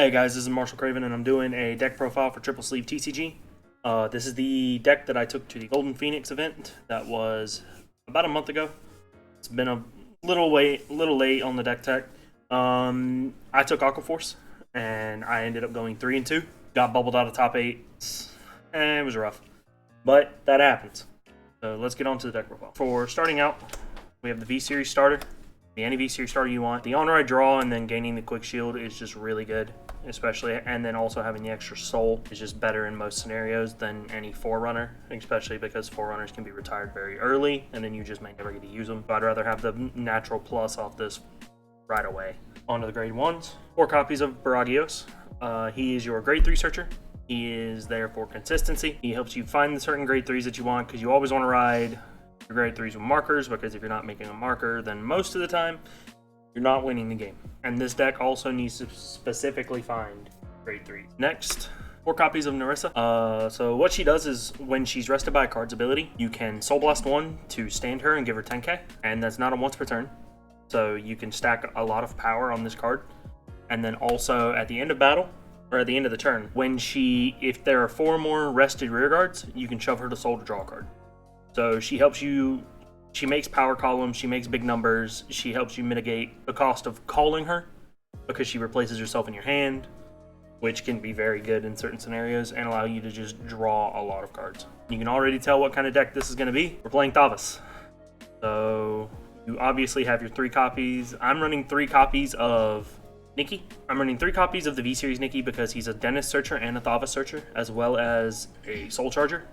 Hey guys, this is Marshall Craven and I'm doing a deck profile for TripleSleeveTCG. This is the deck that I took to the Golden Phoenix event that was about a month ago. It's been a little late on the deck tech. I took Aqua and I ended up going 3-2. Got bubbled out of top 8. It was rough, but that happens. So let's get on to the deck profile. For starting out, we have the V-Series starter. Any V-Series starter you want. The honor I draw and then gaining the quick shield is just really good, especially, and then also having the extra soul is just better in most scenarios than any Forerunner, especially because Forerunners can be retired very early and then you just may never get to use them. So I'd rather have the natural plus off this right away. On to the grade 1s. 4 copies of Baragios. He is your grade 3 searcher. He is there for consistency. He helps you find the certain grade 3s that you want because you always want to ride your grade 3s with markers, because if you're not making a marker, then most of the time you're not winning the game. And this deck also needs to specifically find grade 3s. Next, 4 copies of Narissa. So what she does is when she's rested by a card's ability, you can Soul Blast 1 to stand her and give her 10k, and that's not a once per turn. So you can stack a lot of power on this card. And then also at the end of battle, or at the end of the turn, if there are 4 more rested rear guards, you can shove her to soul to draw a card. So she helps you, she makes power columns, she makes big numbers, she helps you mitigate the cost of calling her because she replaces herself in your hand, which can be very good in certain scenarios and allow you to just draw a lot of cards. You can already tell what kind of deck this is going to be. We're playing Thavas. So you obviously have your 3 copies. I'm running 3 copies of Nikki. I'm running 3 copies of the V-Series Nikki because he's a Dennis Searcher and a Thavas Searcher, as well as a Soul Charger,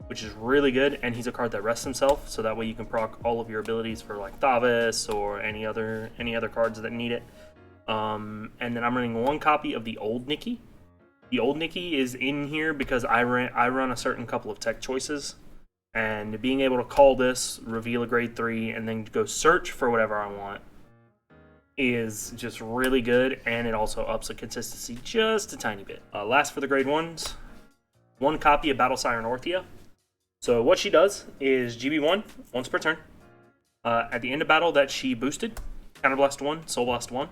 which is really good, and he's a card that rests himself, so that way you can proc all of your abilities for like Thavas or any other cards that need it. And then I'm running 1 copy of the old Nikki. The old Nikki is in here because I run a certain couple of tech choices, and being able to call this, reveal a grade 3, and then go search for whatever I want is just really good, and it also ups the consistency just a tiny bit. Last for the grade 1s, 1 copy of Battle Siren Orthia. So what she does is GB1 once per turn. At the end of battle that she boosted, Counterblast 1, Soul Blast 1,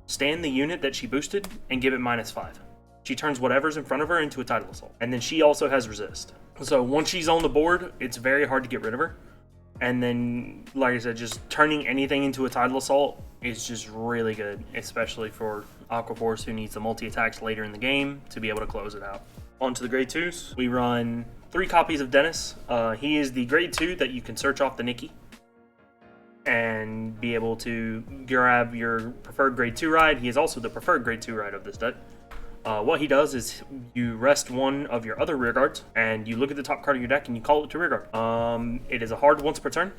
stand the unit that she boosted and give it -5. She turns whatever's in front of her into a Tidal Assault. And then she also has resist. So once she's on the board, it's very hard to get rid of her. And then, like I said, just turning anything into a Tidal Assault is just really good, especially for Aqua Force, who needs the multi-attacks later in the game to be able to close it out. On to the grade 2s. We run 3 copies of Dennis. He is the grade 2 that you can search off the Nikki and be able to grab your preferred grade 2 ride. He is also the preferred grade 2 ride of this deck. What he does is you rest 1 of your other rear guards and you look at the top card of your deck and you call it to rear guard. It is a hard once per turn,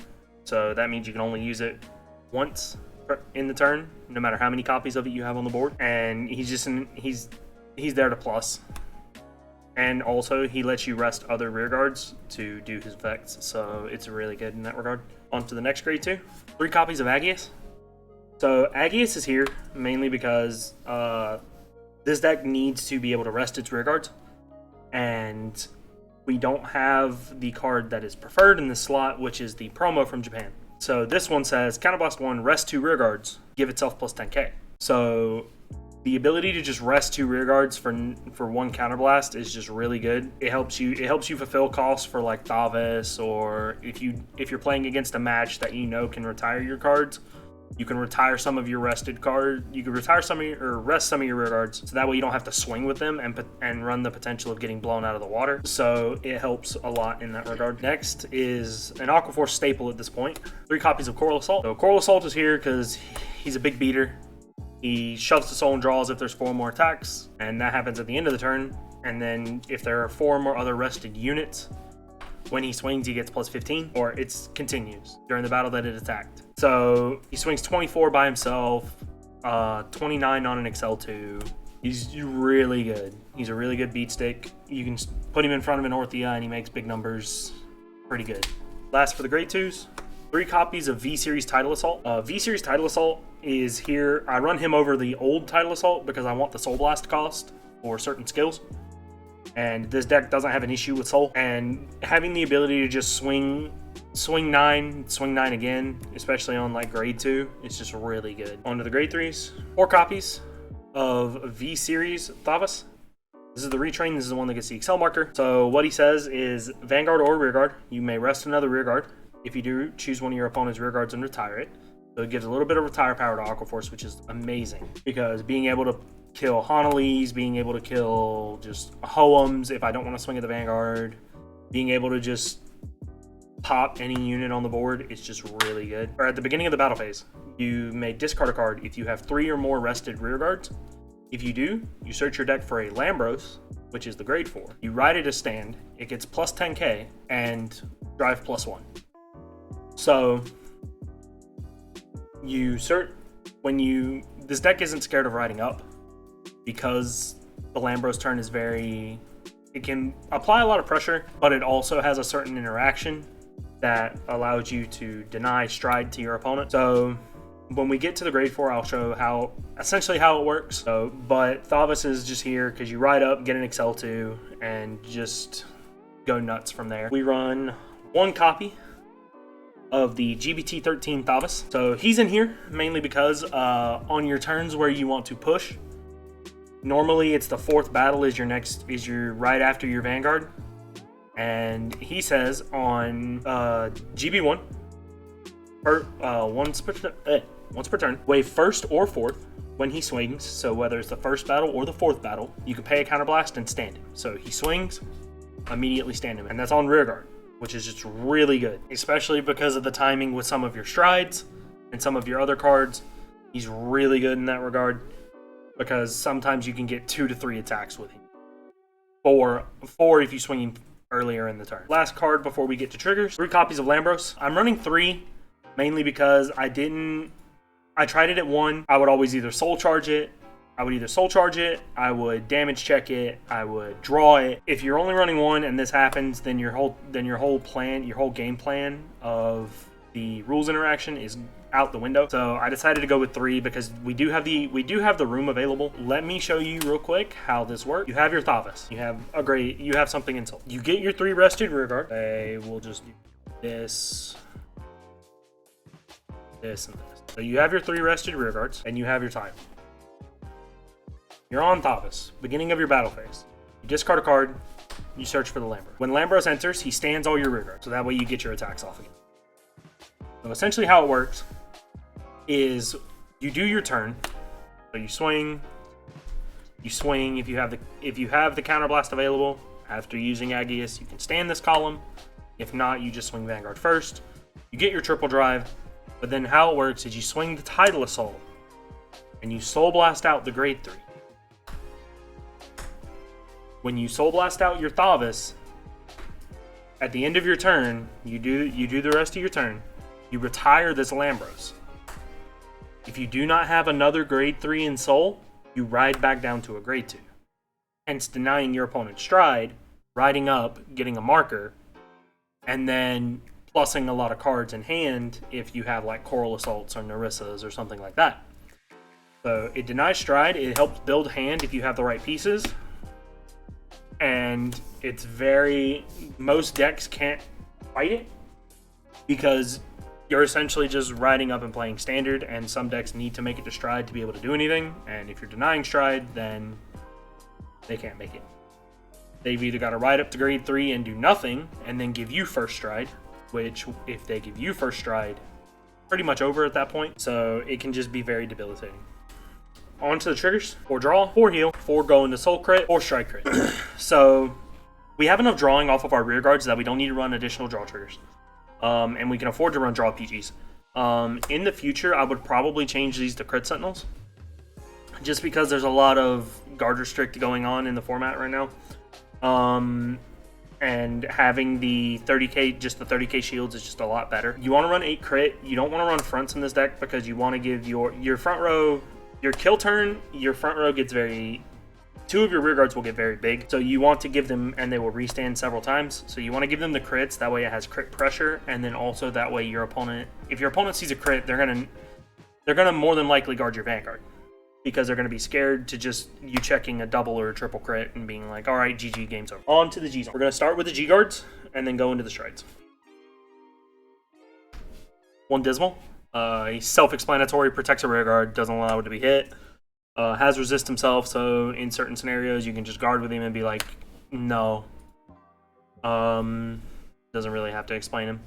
so that means you can only use it once in the turn, no matter how many copies of it you have on the board. And he's there to plus. And also, he lets you rest other rear guards to do his effects, so it's really good in that regard. On to the next grade 2. 3 copies of Agius. So Agius is here mainly because this deck needs to be able to rest its rear guards, and we don't have the card that is preferred in this slot, which is the promo from Japan. So this one says, Counterblast 1, rest 2 rear guards, give itself plus 10k. So the ability to just rest 2 rear guards for 1 counterblast is just really good. It helps you fulfill costs for like Thavas, or if you're playing against a match that you know can retire your cards, you can retire some of your rested cards. You can retire rest some of your rear guards, so that way you don't have to swing with them and run the potential of getting blown out of the water. So it helps a lot in that regard. Next is an Aqua Force staple at this point. 3 copies of Coral Assault. So Coral Assault is here because he's a big beater. He shoves the soul and draws if there's 4 more attacks, and that happens at the end of the turn. And then if there are 4 more other rested units, when he swings, he gets plus 15, or it continues during the battle that it attacked. So he swings 24 by himself, 29 on an XL2. He's really good. He's a really good beat stick. You can put him in front of an Orthia and he makes big numbers. Pretty good. Last for the grade 2s, 3 copies of V-Series Tidal Assault. V-Series Tidal Assault is here. I run him over the old Tidal Assault because I want the Soul Blast cost for certain skills. And this deck doesn't have an issue with soul. And having the ability to just swing 9 again, especially on like grade 2, it's just really good. On to the grade 3s. 4 copies of V Series Thavas. This is the retrain. This is the one that gets the Excel marker. So what he says is Vanguard or Rearguard. You may rest another Rearguard. If you do, choose one of your opponent's Rearguards and retire it. So it gives a little bit of retire power to Aqua Force, which is amazing. Because being able to kill Hanalis, being able to kill just Hoems if I don't want to swing at the Vanguard, being able to just pop any unit on the board is just really good. Or at the beginning of the battle phase, you may discard a card if you have 3 or more rested Rearguards. If you do, you search your deck for a Lambros, which is the grade 4. You ride it as stand, it gets plus 10k, and drive plus 1. So, this deck isn't scared of riding up, because the Lambros turn is it can apply a lot of pressure, but it also has a certain interaction that allows you to deny stride to your opponent. So, when we get to the grade 4, I'll show essentially how it works. But Thavas is just here because you ride up, get an Excel 2, and just go nuts from there. We run 1 copy of the GBT13 Thavas. So he's in here mainly because on your turns where you want to push, normally it's the 4th battle is your right after your Vanguard. And he says on GB1, once per turn, wave 1st or 4th when he swings. So whether it's the 1st battle or the 4th battle, you can pay a counterblast and stand him. So he swings, immediately stand him. And that's on Rearguard, which is just really good, especially because of the timing with some of your strides and some of your other cards. He's really good in that regard because sometimes you can get 2 to 3 attacks with him. 4 if you swing him earlier in the turn. Last card before we get to triggers, 3 copies of Lambros. I'm running 3 mainly because I tried it at 1. I would always either soul charge it, I would damage check it, I would draw it. If you're only running 1 and this happens, then your whole game plan of the rules interaction is out the window. So I decided to go with 3 because we do have the room available. Let me show you real quick how this works. You have your Thavas. You have something in soul. You get your 3 rested Rearguard. We'll just do this, and this. So you have your 3 rested Rearguards, and you have your time. You're on Thavas, beginning of your battle phase. You discard a card, you search for the Lambros. When Lambros enters, he stands all your Rearguards, so that way you get your attacks off again. So essentially how it works is you do your turn. So you swing. If you have the counterblast available after using Agius, you can stand this column. If not, you just swing Vanguard first. You get your triple drive. But then how it works is you swing the Tidal Assault, and you Soul Blast out the grade 3. When you Soul Blast out your Thavas, at the end of your turn, you do the rest of your turn, you retire this Lambros. If you do not have another grade 3 in Soul, you ride back down to a grade 2. Hence denying your opponent's stride, riding up, getting a marker, and then plussing a lot of cards in hand if you have like Coral Assaults or Narissas or something like that. So it denies stride, it helps build hand if you have the right pieces, and most decks can't fight it because you're essentially just riding up and playing standard, and some decks need to make it to stride to be able to do anything, and if you're denying stride, then they can't make it. They've either got to ride up to grade 3 and do nothing and then give you first stride, which if they give you first stride, pretty much over at that point. So it can just be very debilitating. On to the triggers. 4 draw, 4 heal, 4 go into soul crit, 4 strike crit. So we have enough drawing off of our Rearguards that we don't need to run additional draw triggers. And we can afford to run draw PGs. In the future, I would probably change these to crit sentinels, just because there's a lot of guard restrict going on in the format right now. And having the 30k shields is just a lot better. You want to run 8 crit. You don't want to run fronts in this deck because you want to give your front row, your kill turn, your front row gets 2 of your Rearguards will get very big. So you want to give them, and they will restand several times. So you want to give them the crits, that way it has crit pressure, and then also that way your opponent, if your opponent sees a crit, they're gonna more than likely guard your Vanguard, because they're going to be scared to just you checking a double or a triple crit and being like, all right, GG, game's over. On to the G zone. We're going to start with the G guards and then go into the strides. 1 Dismal. He's self-explanatory, protects a rear guard, doesn't allow it to be hit. Has resist himself, so in certain scenarios you can just guard with him and be like, no. Doesn't really have to explain him.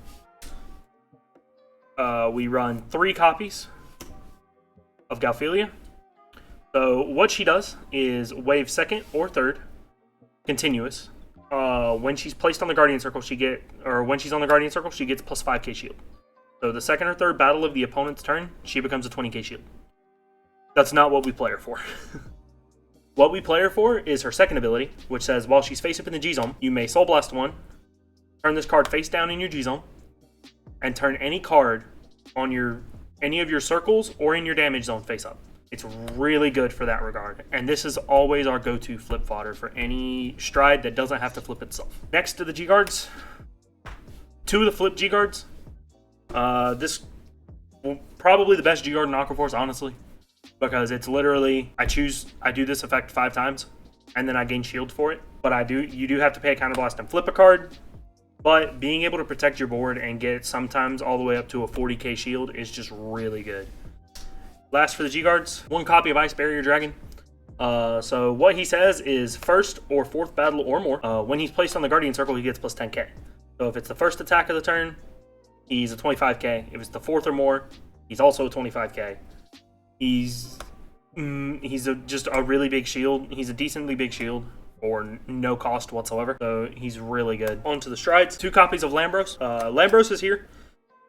We run 3 copies of Galphelia. So what she does is wave 2nd or 3rd, continuous. When she's placed on the Guardian Circle, when she's on the Guardian Circle, she gets plus 5k shield. So the 2nd or 3rd battle of the opponent's turn, she becomes a 20k shield. That's not what we play her for. What we play her for is her 2nd ability, which says while she's face up in the G zone, you may Soul Blast 1, turn this card face down in your G zone, and turn any card on any of your circles or in your damage zone face up. It's really good for that regard. And this is always our go-to flip fodder for any stride that doesn't have to flip itself. Next to the G-Guards, 2 of the flip G-Guards. This probably the best G-Guard in Aqua Force, honestly. Because it's literally, I do this effect 5 times, and then I gain shield for it. But you do have to pay a counterblast and flip a card. But being able to protect your board and get sometimes all the way up to a 40k shield is just really good. Last for the G-Guards, 1 copy of Ice Barrier Dragon. So what he says is 1st or 4th battle or more. When he's placed on the Guardian Circle, he gets plus 10k. So if it's the 1st attack of the turn, he's a 25k. If it's the 4th or more, he's also a 25k. He's just a really big shield. He's a decently big shield for no cost whatsoever. So he's really good. On to the strides. 2 copies of Lambros. Lambros is here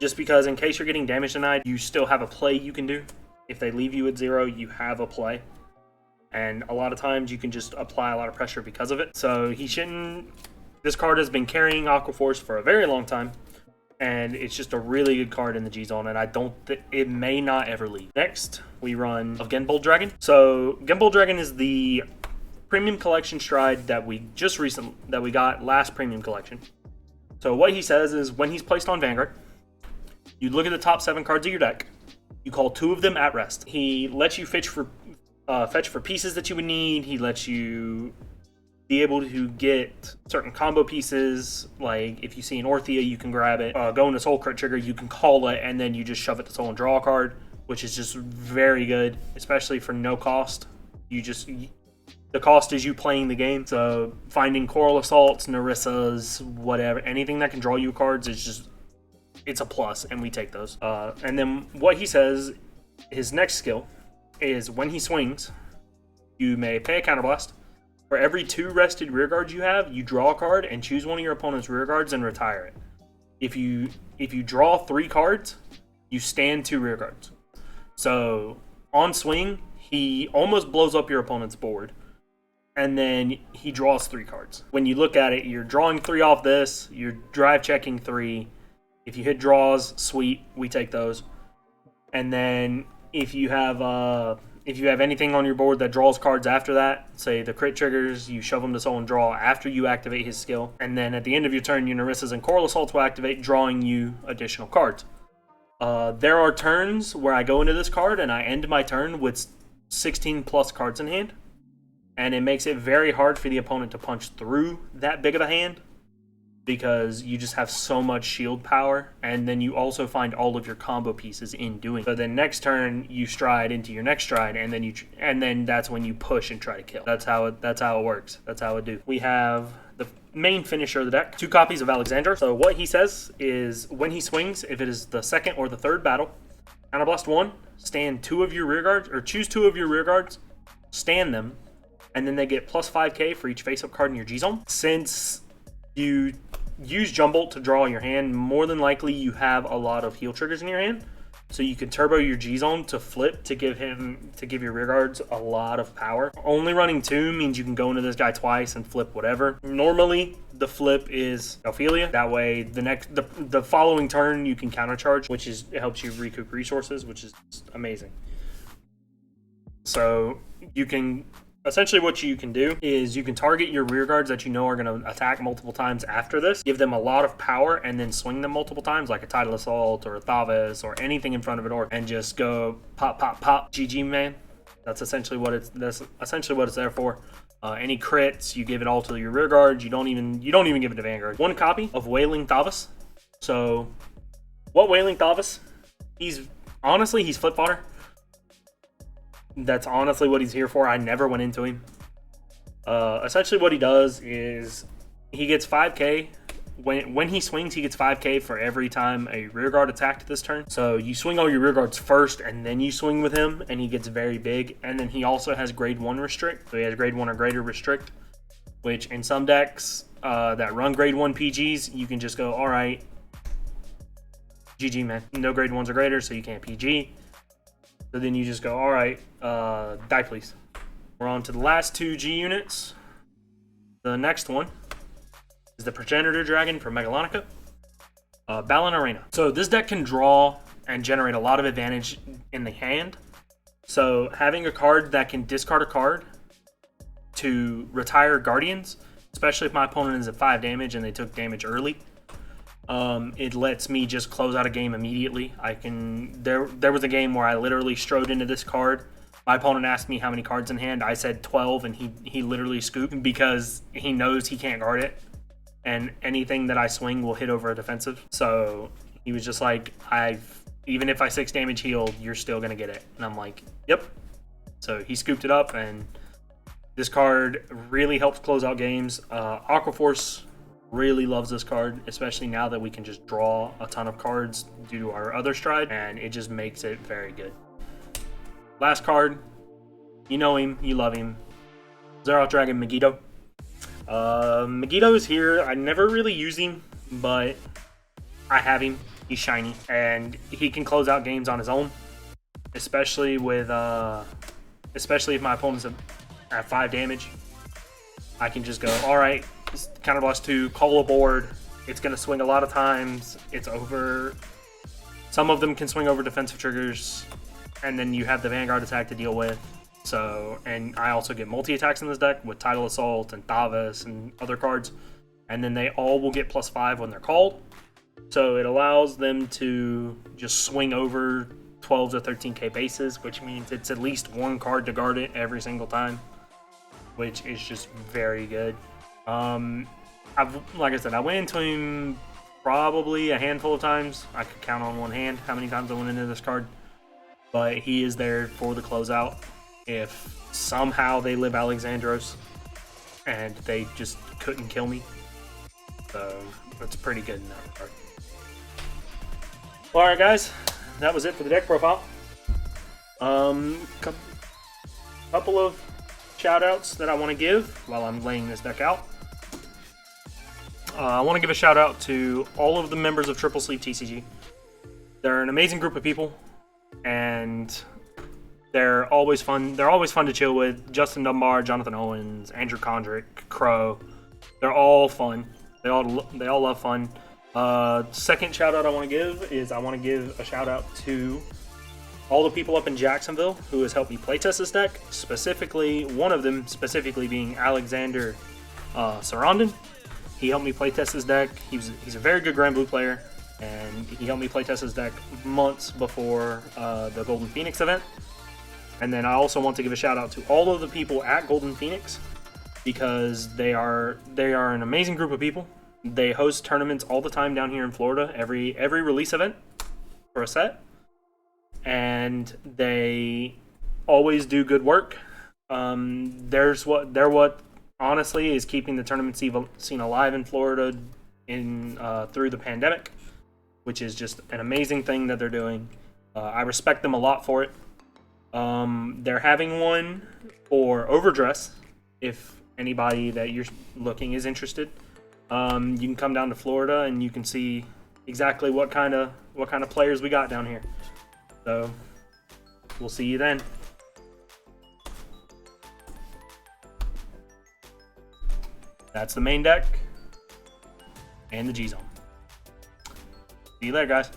just because in case you're getting damage denied, you still have a play you can do. If they leave you at 0, you have a play. And a lot of times you can just apply a lot of pressure because of it. So he shouldn't... This card has been carrying Aqua Force for a very long time. And it's just a really good card in the G-Zone. And I don't think... It may not ever leave. Next, we run of Genbold Dragon. So Genbold Dragon is the premium collection stride that we got last premium collection. So what he says is when he's placed on Vanguard, you look at the top 7 cards of your deck. You call 2 of them at rest. He lets you fetch for pieces that you would need. He lets you be able to get certain combo pieces. Like if you see an Orthea, you can grab it. Go into Soul Crit Trigger, you can call it, and then you just shove it to Soul and draw a card, which is just very good, especially for no cost. The cost is you playing the game. So finding Coral Assaults, Narissas, whatever, anything that can draw you cards is just... It's a plus, and we take those. And then what he says, his next skill, is when he swings, you may pay a counterblast. For every 2 rested rearguards you have, you draw a card and choose one of your opponent's rearguards and retire it. If you draw 3 cards, you stand 2 rearguards. So on swing, he almost blows up your opponent's board, and then he draws 3 cards. When you look at it, you're drawing 3 off this, you're drive checking 3. If you hit draws, sweet, we take those. And then if you have anything on your board that draws cards after that, say the crit triggers, you shove them to Soul and draw after you activate his skill. And then at the end of your turn, your Narissas and Coral Assaults will activate, drawing you additional cards. There are turns where I go into this card and I end my turn with 16 plus cards in hand. And it makes it very hard for the opponent to punch through that big of a hand, because you just have so much shield power, and then you also find all of your combo pieces in doing. So then next turn you stride into your next stride, and then that's when you push and try to kill. That's how it works. That's how it do. We have the main finisher of the deck, 2 copies of Alexander. So what he says is when he swings, if it is the 2nd or the 3rd battle, counterblast 1, stand 2 of your rearguards, or choose 2 of your rearguards, stand them, and then they get plus 5k for each face-up card in your G-Zone. Since you use Jumbolt to draw in your hand, more than likely you have a lot of heal triggers in your hand, so you can turbo your G-Zone to flip to give your rearguards a lot of power. Only running 2 means you can go into this guy twice and flip whatever. Normally the flip is Ophelia. That way the following turn you can countercharge, which helps you recoup resources, which is amazing. So you can... Essentially what you can do is you can target your rearguards that you know are going to attack multiple times after this, give them a lot of power, and then swing them multiple times, like a Tidal Assault or a Thavas or anything in front of it, and just go pop, pop, pop, GG, man. That's essentially what it's there for. Any crits, you give it all to your rearguards. You don't even give it to Vanguard. 1 copy of Wailing Thavas. So what Wailing Thavas? He's flip fodder. That's honestly what he's here for. I never went into him. Essentially what he does is he gets 5k. When he swings, he gets 5k for every time a rearguard attacked this turn. So you swing all your rearguards first, and then you swing with him, and he gets very big. And then he also has grade 1 restrict. So he has grade 1 or greater restrict, which in some decks that run grade 1 PGs, you can just go, all right, GG, man. No grade 1s or greater, so you can't PG. So then you just go, all right, die please. We're on to the last 2 G units. The next one is the Progenitor Dragon from Megalonica, Balan Arena. So this deck can draw and generate a lot of advantage in the hand. So having a card that can discard a card to retire Guardians, especially if my opponent is at 5 damage and they took damage early, it lets me just close out a game immediately. There was a game where I literally strode into this card. My opponent asked me how many cards in hand. I said 12, and he literally scooped because he knows he can't guard it. And anything that I swing will hit over a defensive. So he was just like, even if I 6 damage heal, you're still gonna get it. And I'm like, yep. So he scooped it up, and this card really helps close out games. Aqua Force really loves this card, especially now that we can just draw a ton of cards due to our other stride, and it just makes it very good. Last card, you know him, you love him, Xerath Dragon Megiddo. Megiddo is here. I never really use him, but I have him. He's shiny, and he can close out games on his own, especially with especially if my opponent's at 5 damage. I can just go, all right, counter blast 2, call a board. It's gonna swing a lot of times. It's over. Some of them can swing over defensive triggers, and then you have the Vanguard attack to deal with. So, and I also get multi-attacks in this deck with Tidal Assault and Thavas and other cards. And then they all will get +5 when they're called. So it allows them to just swing over 12 to 13k bases, which means it's at least 1 card to guard it every single time, which is just very good. Like I said, I went into him probably a handful of times. I could count on one hand how many times I went into this card. But he is there for the closeout. If somehow they live Alexandros and they just couldn't kill me. So that's pretty good in that regard. Alright guys, that was it for the deck profile. Couple of shoutouts that I want to give while I'm laying this deck out. I want to give a shout out to all of the members of TripleSleeveTCG. They're an amazing group of people, and they're always fun. They're always fun to chill with. Justin Dunbar, Jonathan Owens, Andrew Condrick, Crow. They're all fun. They all love fun. Second shout out I want to give is I want to give a shout out to all the people up in Jacksonville who has helped me playtest this deck. Specifically, one of them specifically being Alexander Sarandon. He helped me playtest this deck. He's a very good Grand Blue player, and he helped me playtest this deck months before the Golden Phoenix event. And then I also want to give a shout out to all of the people at Golden Phoenix, because they are an amazing group of people. They host tournaments all the time down here in Florida, every release event for a set, and they always do good work. They're what honestly is keeping the tournament scene alive in Florida through the pandemic, which is just an amazing thing that they're doing. I respect them a lot for it. They're having one for Overdress. If anybody that you're looking is interested, you can come down to Florida and you can see exactly what kind of players we got down here. So we'll see you then. That's the main deck and the G-Zone. See you later, guys.